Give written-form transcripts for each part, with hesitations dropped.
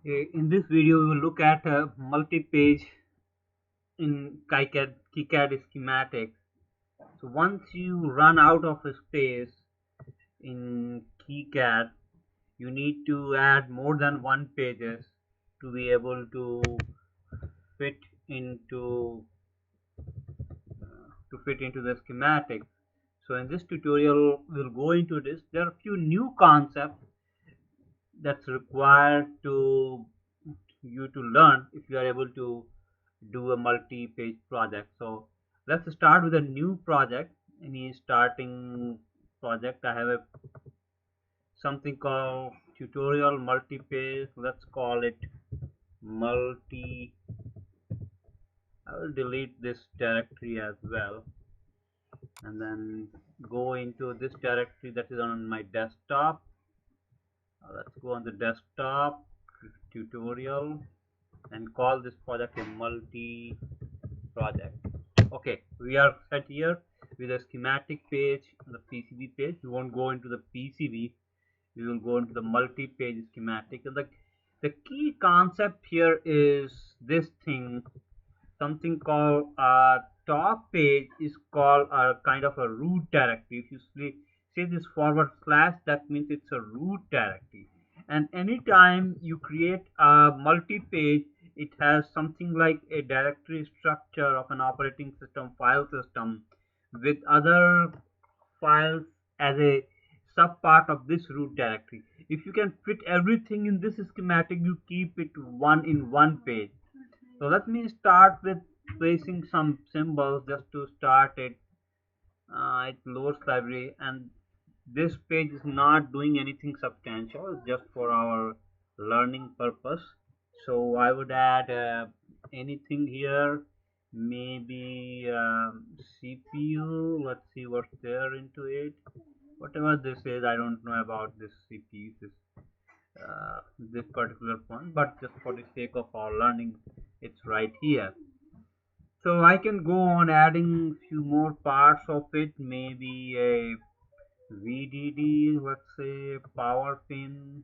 In this video, we will look at a multi-page in KiCad schematics. So once you run out of a space in KiCad, you need to add more than one pages to be able to fit into the schematic. So in this tutorial, we'll go into this. There are a few new concepts that's required to you to learn if you are able to do a multi-page project. So let's start with a new project. Any starting project, I have a something called tutorial multi-page. Let's call it multi. I will delete this directory as well, and then go into this directory that is on my desktop. Let's go on the desktop tutorial and call this project a multi project. Okay, we are set here with a schematic page, the PCB page. We won't go into the PCB. We will go into the multi-page schematic. And the key concept here is this thing, something called a top page is called a kind of a root directory. If you say this forward slash, that means it's a root directory. And anytime you create a multi-page, it has something like a directory structure of an operating system file system with other files as a sub part of this root directory. If you can fit everything in this schematic, you keep it one in one page. So let me start with placing some symbols just to start it. It loads library, and this page is not doing anything substantial, just for our learning purpose. So I would add anything here, maybe CPU. Let's see what's there into it. Whatever this is, I don't know about this CPU, this particular one, but just for the sake of our learning, it's right here. So I can go on adding few more parts of it, maybe a VDD, let's say power pin,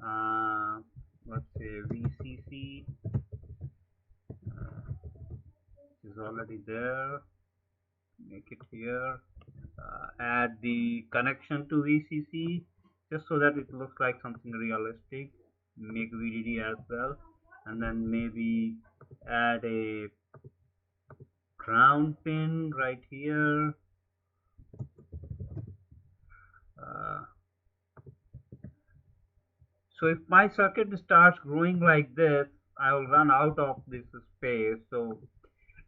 uh, let's say VCC is already there. Make it here. Add the connection to VCC just so that it looks like something realistic. Make VDD as well, and then maybe add a ground pin right here. Uh, so if my circuit starts growing like this, I will run out of this space. So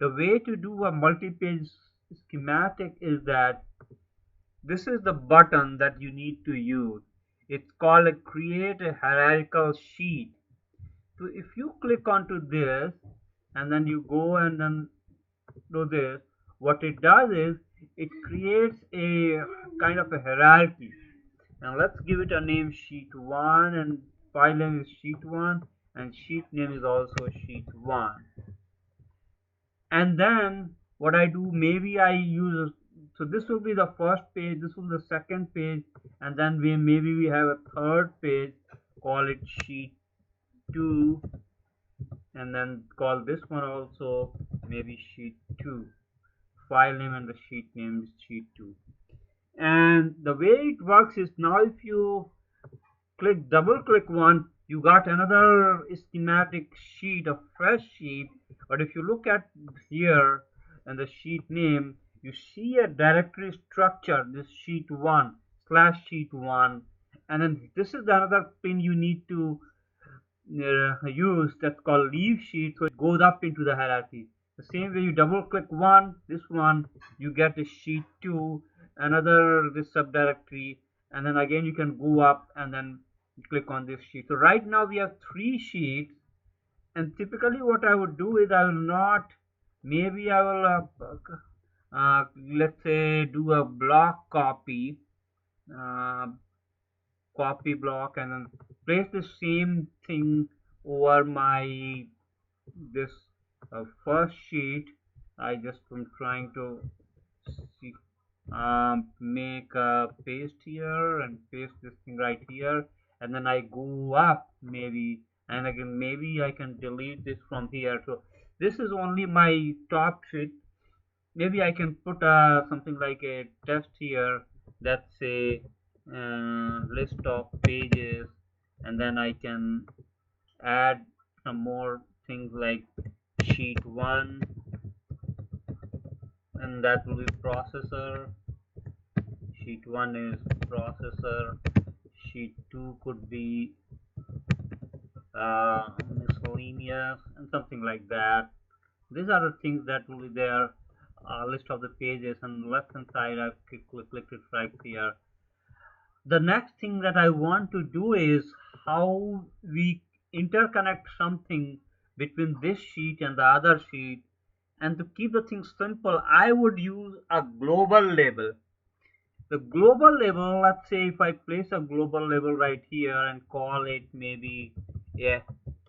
the way to do a multi-page schematic is that this is the button that you need to use. It's called a create a hierarchical sheet. So if you click onto this and then you go and then do this, what it does is it creates a kind of a hierarchy. Now let's give it a name sheet 1, and file name is sheet 1, and sheet name is also sheet 1. And then what I do, maybe I use, so this will be the first page, this will be the second page, and then maybe we have a third page, call it sheet 2, and then call this one also maybe sheet 2. File name and the sheet name is sheet 2. And the way it works is, now if you double click one, you got another schematic sheet, a fresh sheet. But if you look at here and the sheet name, you see a directory structure, this sheet 1 slash sheet 1, and then this is another pin you need to use, that's called leave sheet, so it goes up into the hierarchy. The same way you double click one, this one, you get a sheet 2, another this subdirectory, and then again you can go up and then click on this sheet. So right now we have 3 sheets, and typically what I would do is I will not, maybe I will let's say do a block uh, copy block, and then place the same thing over my this first sheet. I just am trying to see, make a paste here and paste this thing right here, and then I go up maybe and again maybe I can delete this from here. So this is only my top sheet. Maybe I can put something like a test here, let's say list of pages, and then I can add some more things like sheet 1, and that will be processor. Sheet 1 is processor, sheet 2 could be miscellaneous and something like that. These are the things that will be there. List of the pages, and left hand side I've clicked it right here. The next thing that I want to do is how we interconnect something between this sheet and the other sheet. And to keep the thing simple, I would use a global label. The global label, let's say if I place a global label right here and call it maybe a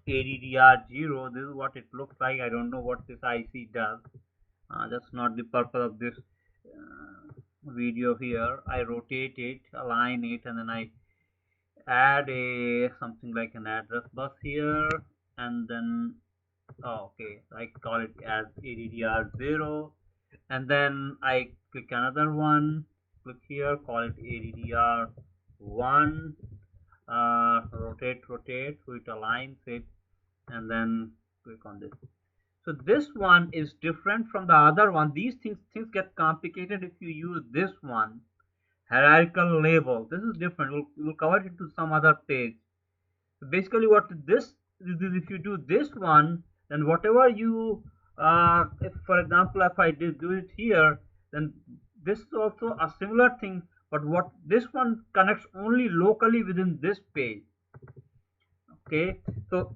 ADDR0, this is what it looks like. I don't know what this IC does. That's not the purpose of this video here. I rotate it, align it, and then I add a something like an address bus here, and then okay, I call it as ADDR0, and then I click another one, click here, call it ADDR1, rotate, so it aligns it, and then click on this. So this one is different from the other one. These things get complicated if you use this one, hierarchical label. This is different. We'll cover it into some other page. So basically, what this if you do this one, then whatever you if for example if I did do it here, then this is also a similar thing. But what this one connects only locally within this page. Okay, so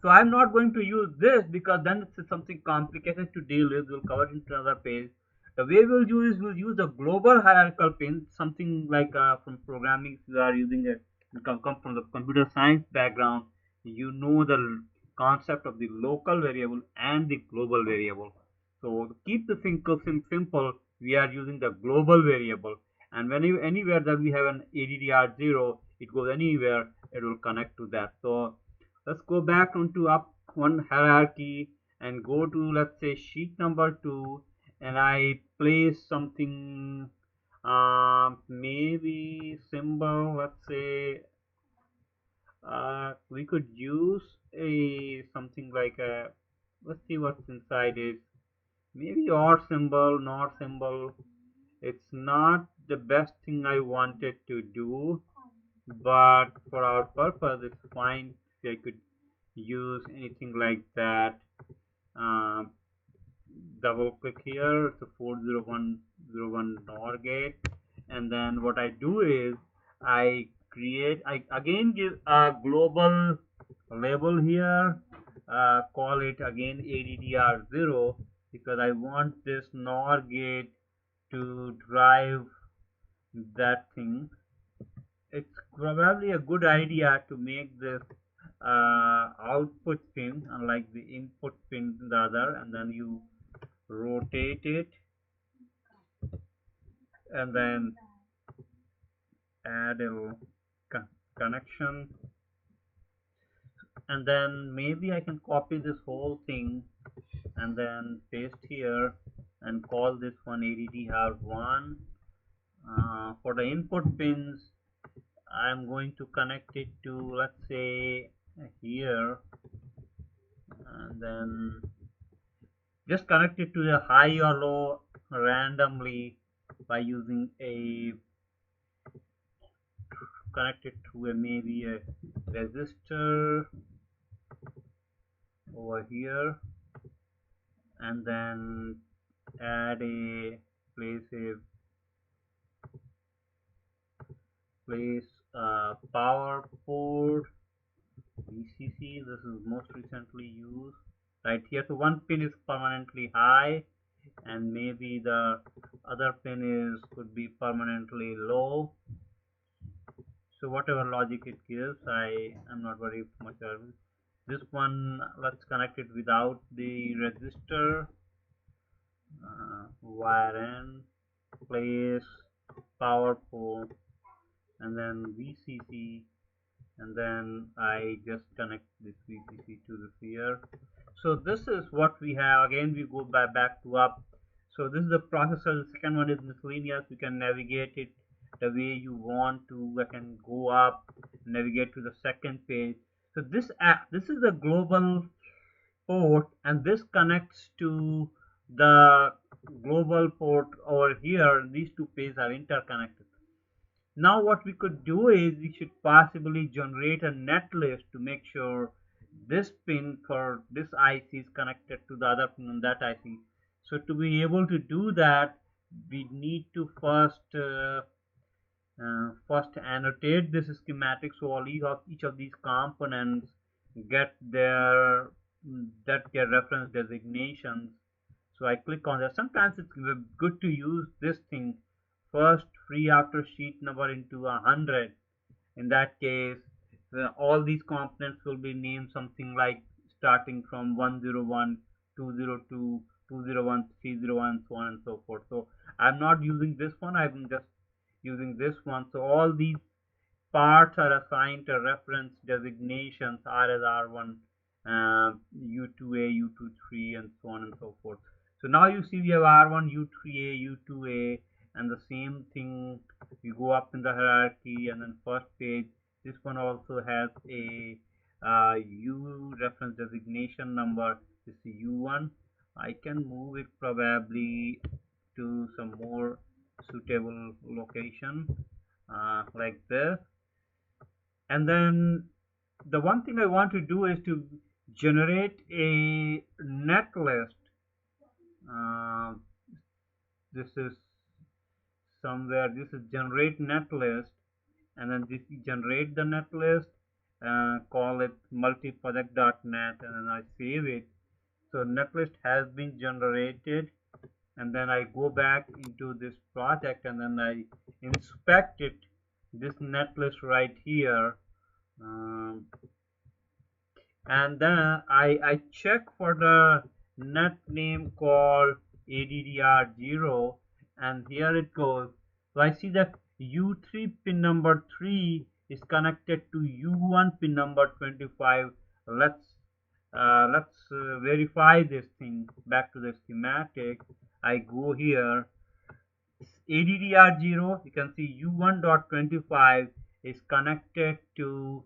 I'm not going to use this because then it's something complicated to deal with. We'll cover it in another page. The way we'll use the global hierarchical pin, something like from programming. If you are using it, come from the computer science background, you know the concept of the local variable and the global variable. So to keep the thing simple, we are using the global variable, and anywhere that we have an ADDR0, it goes anywhere, it will connect to that. So let's go back onto up one hierarchy and go to, let's say, sheet number 2, and I place something maybe symbol. Let's say we could use a something like a, let's see what's inside it. Maybe or symbol, not symbol. It's not the best thing I wanted to do, but for our purpose it's fine. I could use anything like that. um, Double click here, it's a 40101 NOR gate, and then what I do is I again give a global label here, call it again ADDR0, because I want this NOR gate to drive that thing. It's probably a good idea to make this output pin unlike the input pin the other, and then you rotate it and then add a connection, and then maybe I can copy this whole thing and then paste here and call this one ADDR1. For the input pins, I'm going to connect it to, let's say, here, and then just connect it to the high or low randomly by using a connect it to a maybe a resistor over here, and then add a place power port VCC. This is most recently used right here. So one pin is permanently high, and maybe the other pin is could be permanently low. So whatever logic it gives, I am not very much aware. This one, let's connect it without the resistor. Wire in, place power port, and then VCC, and then I just connect this VCC to this here. So this is what we have. Again, we go back to up. So this is the processor. The second one is miscellaneous. You can navigate it the way you want to. I can go up, navigate to the second page. So this app, this is the global port, and this connects to the global port over here. These two pages are interconnected. Now what we could do is we should possibly generate a netlist to make sure this pin for this IC is connected to the other pin on that IC. So to be able to do that, we need to first annotate this schematic, so all each of these components get their reference designations. So I click on that. Sometimes it's good to use this thing first, free after sheet number into 100. In that case, all these components will be named something like starting from 101, 202, 201, 301, so on and so forth. So I'm not using this one, I'm just using this one. So all these parts are assigned to reference designations RS1, U2A, U23, and so on and so forth. So now you see we have R1, U3A, U2A, and the same thing. We go up in the hierarchy, and then first page. This one also has a U reference designation number. This is U1. I can move it probably to some more suitable location like this. And then the one thing I want to do is to generate a netlist. Uh, this is somewhere, this is generate netlist, and then this generate the netlist, call it multiproject.net, and then I save it. So netlist has been generated, and then I go back into this project, and then I inspect it, this netlist right here, um, and then I check for the net name called ADDR0, and here it goes. So I see that U3 pin number 3 is connected to U1 pin number 25. Let's verify this thing. Back to the schematic. I go here. ADDR0, you can see U1.25 is connected to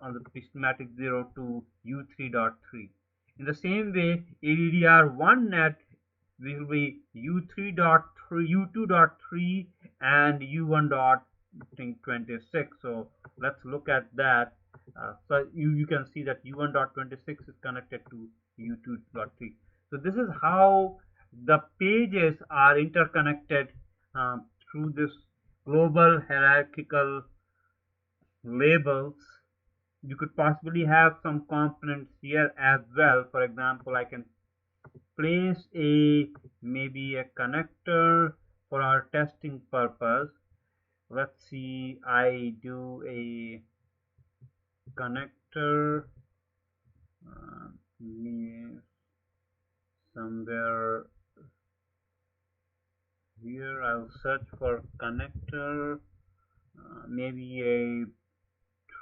on the schematic 0 to U3.3. In the same way, ADDR1 net will be U3.3, U2.3, and U1.26. So let's look at that. So you can see that U1.26 is connected to U2.3. So this is how the pages are interconnected through this global hierarchical labels. You could possibly have some components here as well. For example, I can place maybe a connector for our testing purpose. Let's see, I do a connector somewhere here. I'll search for connector, maybe a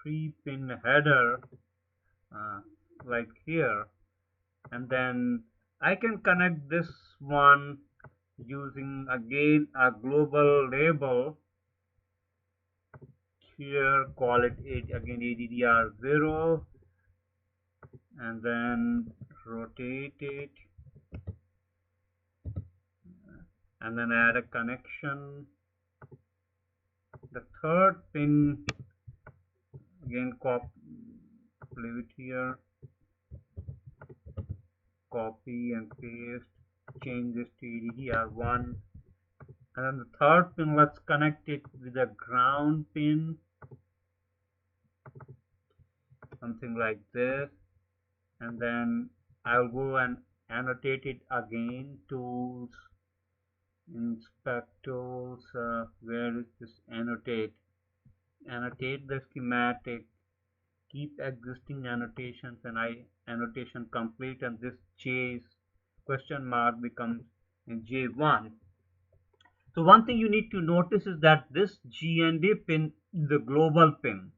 3-pin header like here, and then I can connect this one using again a global label here, call it again ADDR0, and then rotate it, and then add a connection. The third pin, again leave it here, copy and paste, change this to ADDR1, and then the third pin, let's connect it with a ground pin, something like this, and then I'll go and annotate it again. Tools, inspect tools, where is this annotate? Annotate the schematic, keep existing annotations, and annotation complete, and this J question mark becomes J1. So one thing you need to notice is that this GND pin is the global pin,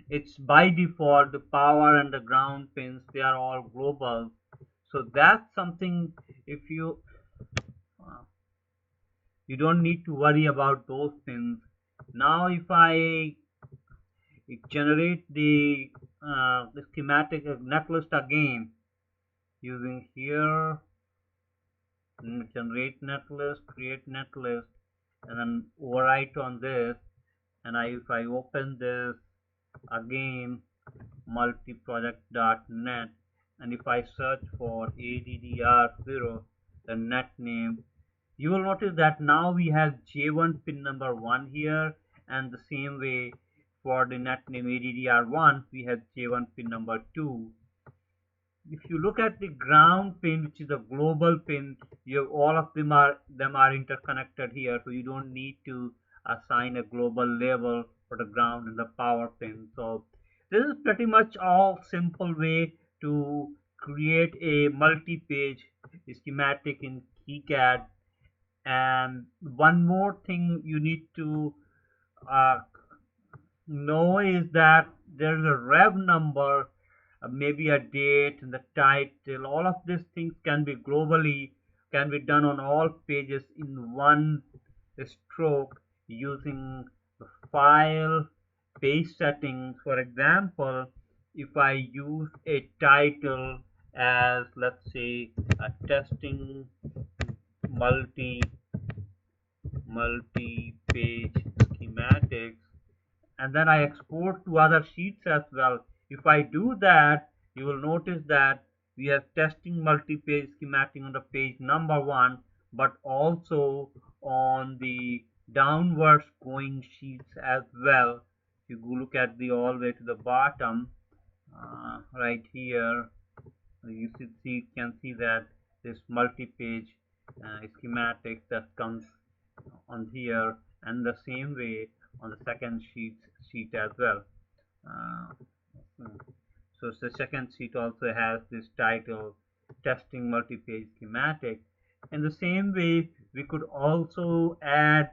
it's by default the power and the ground pins, they are all global. So that's something, if uh, you don't need to worry about those pins. Now if I generate the schematic netlist again using here, generate netlist, create netlist, and then overwrite on this, and if I open this again, multiproject.net, and if I search for ADDR0, the net name, you will notice that now we have J1 pin number 1 here, and the same way for the net name ADDR1 we have J1 pin number 2. If you look at the ground pin, which is a global pin, you have all of them are interconnected here, so you don't need to assign a global label for the ground and the power pin. So this is pretty much all simple way to create a multi-page schematic in KiCad. And one more thing you need to uh, know is that there's a rev number, maybe a date and the title. All of these things can be done on all pages in one stroke using the file page settings. For example, if I use a title as, let's say, a testing multi multi-page schematics, and then I export to other sheets as well. If I do that, you will notice that we have testing multi-page schematic on the page number 1, but also on the downwards going sheets as well. If you look at the all the way to the bottom, right here, you can see that this multi-page schematic that comes on here, and the same way on the second sheet as well. uh, so the second sheet also has this title, testing multi-page schematic. In the same way, we could also add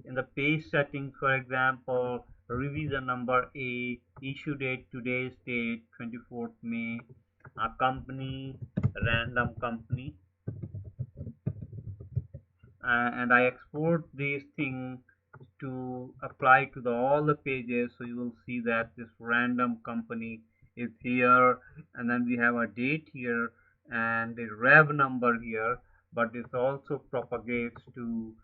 in the page settings, for example, revision number A, issue date, today's date 24th May, a company, random company, and I export these things to apply to all the pages. So you will see that this random company is here, and then we have a date here and the rev number here, but this also propagates to,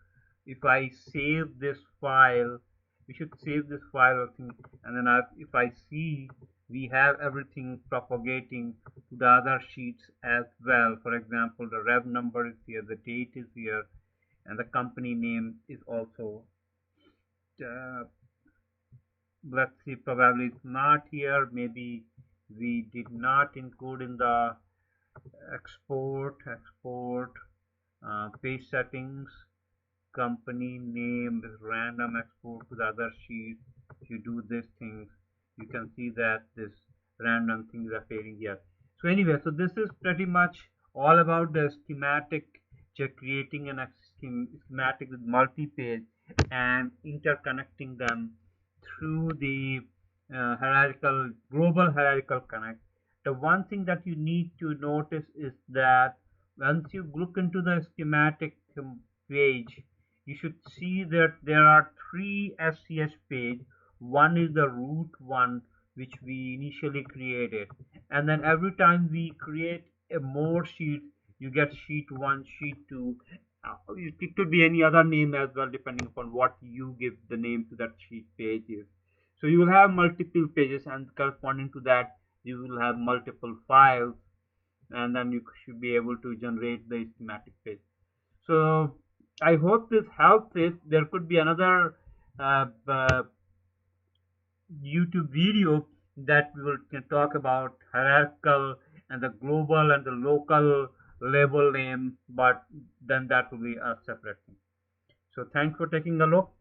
if I save this file, we should save this file, and then if I see, we have everything propagating to the other sheets as well. For example, the rev number is here, the date is here, and the company name is also, uh, let's see, probably it's not here, maybe we did not include in the export page settings, company name is random, export to the other sheet. If you do these things, you can see that this random things are appearing here. So anyway, so this is pretty much all about the schematic, creating an schematic with multi-page and interconnecting them through the hierarchical, global hierarchical connect. The one thing that you need to notice is that once you look into the schematic page, you should see that there are three SCH page. One is the root one, which we initially created, and then every time we create a more sheet, you get sheet 1, sheet 2. It could be any other name as well, depending upon what you give the name to that sheet page is. So you will have multiple pages, and corresponding to that, you will have multiple files, and then you should be able to generate the schematic page. So I hope this helps. If there could be another YouTube video that we will can talk about hierarchical and the global and the local label name, but then that will be a separate thing. So thanks for taking a look.